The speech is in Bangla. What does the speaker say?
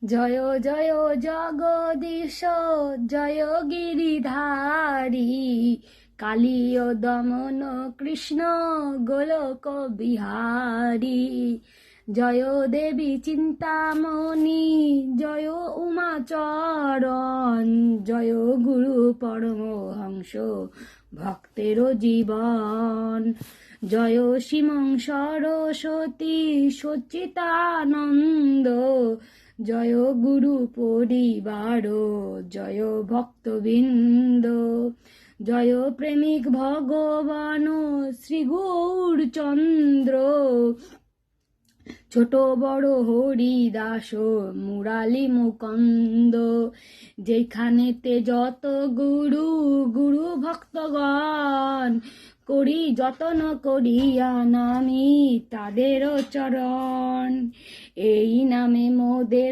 জয় জয় জগদীশ জয় গিরিধারী, কালীয় দমন কৃষ্ণ গোলক বিহারী। জয় দেবী চিন্তামণি জয় উমাচরণ, জয় গুরু পরমহংস ভক্তের জীবন। জয় শ্রীমং সরস্বতী সচ্চিতানন্দ, জয় গুরু পরিবার জয় ভক্তবৃন্দ। জয় প্রেমিক ভগবান শ্রী গৌরচন্দ্র, ছোট বড় হরিদাস মুরালি মুকন্দ। যেখানেতে যত গুরু গুরু ভক্তগণ, করি যতন করিয়া নামি তাদের চরণ। এই নামে মোদের